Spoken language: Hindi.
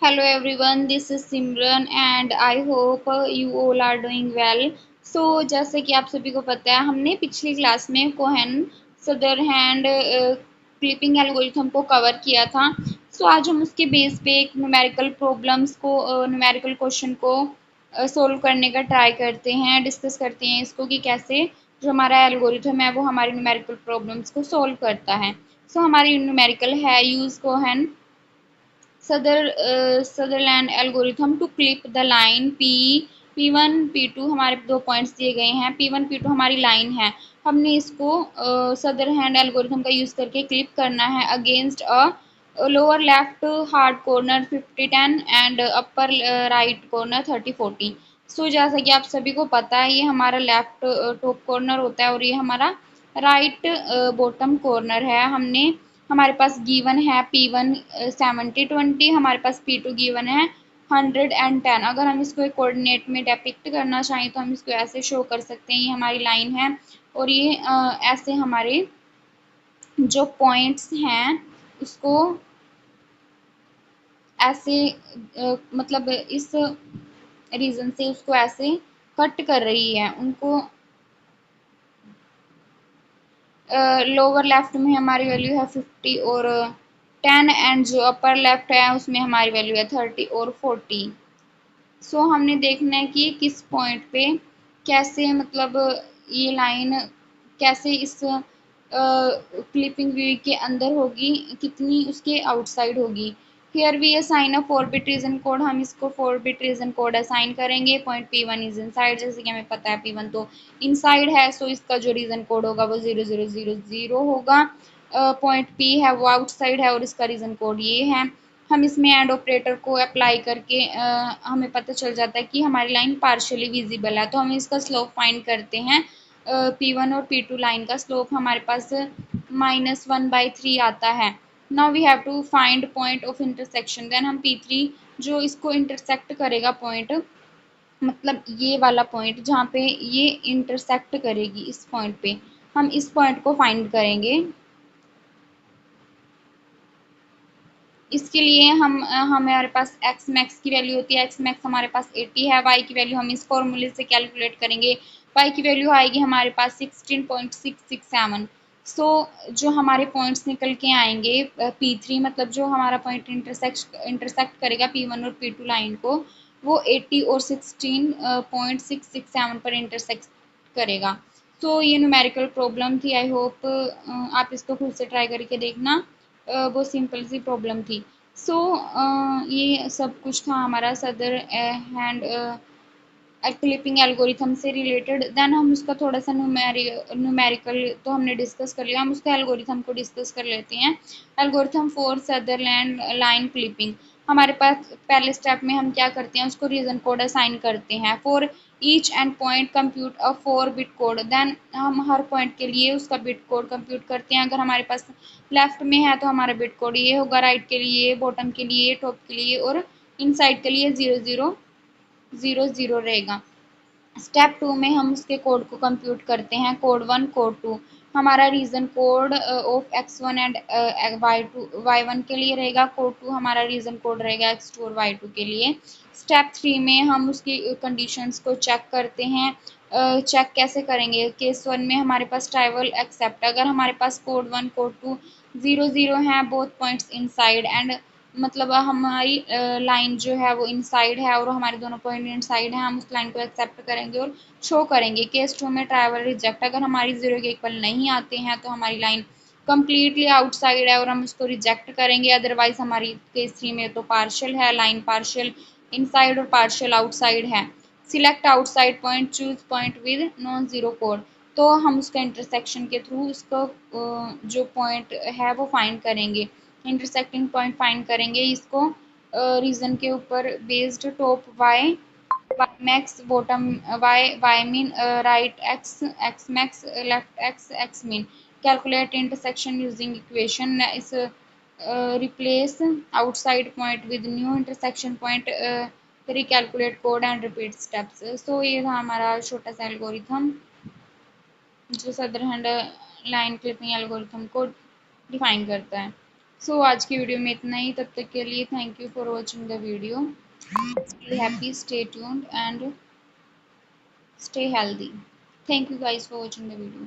Hello everyone, this is Simran and I hope you all are doing well. So जैसे कि आप सभी को पता है हमने पिछली क्लास में कोहेन सदरलैंड क्लिपिंग एल्गोरिथम को कवर किया था। सो आज हम उसके बेस पे एक न्यूमेरिकल प्रॉब्लम्स को न्यूमेरिकल क्वेश्चन को सोल्व करने का ट्राई करते हैं, डिस्कस करते हैं इसको कि कैसे जो हमारा एल्गोरिथम है वो हमारी न्यूमेरिकल प्रॉब्लम्स को सोल्व करता है। सो हमारी न्यूमेरिकल है use Cohen Sutherland algorithm to clip the line P1 P2 हमारे दो पॉइंट्स दिए गए हैं। P1 P2 हमारी लाइन है, हमने इसको सदरलैंड एल्गोरिथम का यूज करके क्लिप करना है against a lower left hard corner 50-10 and upper right corner 30-40। सो जैसा कि आप सभी को पता है ये हमारा लेफ्ट टॉप कॉर्नर होता है और ये हमारा राइट बॉटम कॉर्नर है। हमने हमारे पास गिवन है P1 70-20, हमारे पास P2 गिवन है 110। अगर हम इसको एक कोऑर्डिनेट में डिपिक्ट करना चाहें तो हम इसको ऐसे शो कर सकते हैं, ये हमारी लाइन है और ये ऐसे हमारे जो पॉइंट्स हैं उसको ऐसे मतलब इस रीजन से उसको ऐसे कट कर रही है उनको। लोअर लेफ्ट में हमारी वैल्यू है 50 और 10 एंड जो अपर लेफ्ट है उसमें हमारी वैल्यू है 30 और 40। सो हमने देखना है कि किस पॉइंट पे कैसे मतलब ये लाइन कैसे इस क्लिपिंग व्यू के अंदर होगी, कितनी उसके आउटसाइड होगी। Here we assign a 4 bit region code, हम इसको 4 बिट रीजन कोड असाइन करेंगे। पॉइंट P1 इज इनसाइड, जैसे कि हमें पता है P1 तो इनसाइड है, सो इसका जो रीजन कोड होगा वो 0000 होगा। पॉइंट P है वो आउटसाइड है और इसका रीजन कोड ये है। हम इसमें एंड ऑपरेटर को अप्लाई करके हमें पता चल जाता है कि हमारी लाइन पार्शियली विजिबल है, तो हम इसका स्लोप फाइंड करते हैं। P1 और P2 लाइन का स्लोप हमारे पास -1/3 आता है। Now we have to find point of intersection, then हम P3 जो इसको इंटरसेक्ट करेगा पॉइंट, मतलब ये वाला पॉइंट जहाँ पे ये इंटरसेक्ट करेगी इस पॉइंट पे, हम इस पॉइंट को फाइंड करेंगे। इसके लिए हम हमारे पास एक्स मैक्स की वैल्यू होती है, एक्स मैक्स हमारे पास 80 है। वाई की वैल्यू हम इस फॉर्मूले से कैलकुलेट करेंगे, वाई की वैल्यू आएगी हमारे पास 16.667। सो जो हमारे पॉइंट्स निकल के आएंगे P3 मतलब जो हमारा पॉइंट इंटरसेक्ट करेगा P1 और P2 लाइन को, वो 80 और 16.667 पर इंटरसेक्ट करेगा। तो ये न्यूमेरिकल प्रॉब्लम थी। आई होप आप इसको खुद से ट्राई करके देखना, वो सिंपल सी प्रॉब्लम थी। सो ये सब कुछ था हमारा सदर हैंड क्लिपिंग एल्गोरिथम से रिलेटेड। देन हम उसका थोड़ा सा न्यूमेरिकल तो हमने डिस्कस कर लिया, हम उसका एल्गोरिथम को डिस्कस कर लेते हैं। Algorithm for Sutherland line clipping, हमारे पास पहले स्टेप में हम क्या करते हैं उसको रीजन कोड असाइन करते हैं। For each end point compute a 4 bit code, then हम हर पॉइंट के लिए उसका बिट कोड कंप्यूट करते हैं। अगर हमारे पास लेफ्ट में है तो हमारा बिट कोड ये होगा, राइट के लिए, बॉटम के लिए, टॉप के लिए और इनसाइड के लिए 0000 रहेगा। स्टेप 2 में हम उसके कोड को कंप्यूट करते हैं, कोड 1 कोड 2। हमारा reason code of x1 and y1 के लिए रहेगा, कोड 2 हमारा रीजन कोड रहेगा x2 और y2 के लिए। स्टेप 3 में हम उसकी कंडीशंस को चेक करते हैं। चेक कैसे करेंगे, केस 1 में हमारे पास ट्राइवल एक्सेप्ट, अगर हमारे पास कोड 1 कोड 2 00 हैं, बोथ पॉइंट्स इनसाइड एंड मतलब हमारी लाइन जो है वो इनसाइड है और हमारे दोनों पॉइंट इनसाइड है, हम उस लाइन को एक्सेप्ट करेंगे और शो करेंगे। केस 2 में ट्राइवल रिजेक्ट, अगर हमारी 0 के इक्वल नहीं आते हैं तो हमारी लाइन कम्प्लीटली आउटसाइड है और हम उसको रिजेक्ट करेंगे। अदरवाइज हमारी केस 3 में तो पार्शियल है, लाइन पार्शियल इनसाइड और पार्शियल आउटसाइड है। Select outside point, choose point with non zero code, तो हम उसका इंटरसेक्शन के थ्रू उसको जो पॉइंट है वो फाइंड करेंगे, इंटरसेक्टिंग पॉइंट फाइंड करेंगे। इसको रीजन के ऊपर based top Y max, bottom Y min, right X X max, left X X min. Calculate intersection using equation, इस replace outside point with new intersection point, recalculate code and repeat steps. So ये था हमारा छोटा सा एल्गोरिथम जो सदरहैंड लाइन क्लिपिंग एल्गोरिथम को डिफाइन करता है। सो आज की वीडियो में इतना ही। तब तक के लिए thank you for watching the video. Stay happy, stay tuned and stay healthy. Thank you guys for watching the video.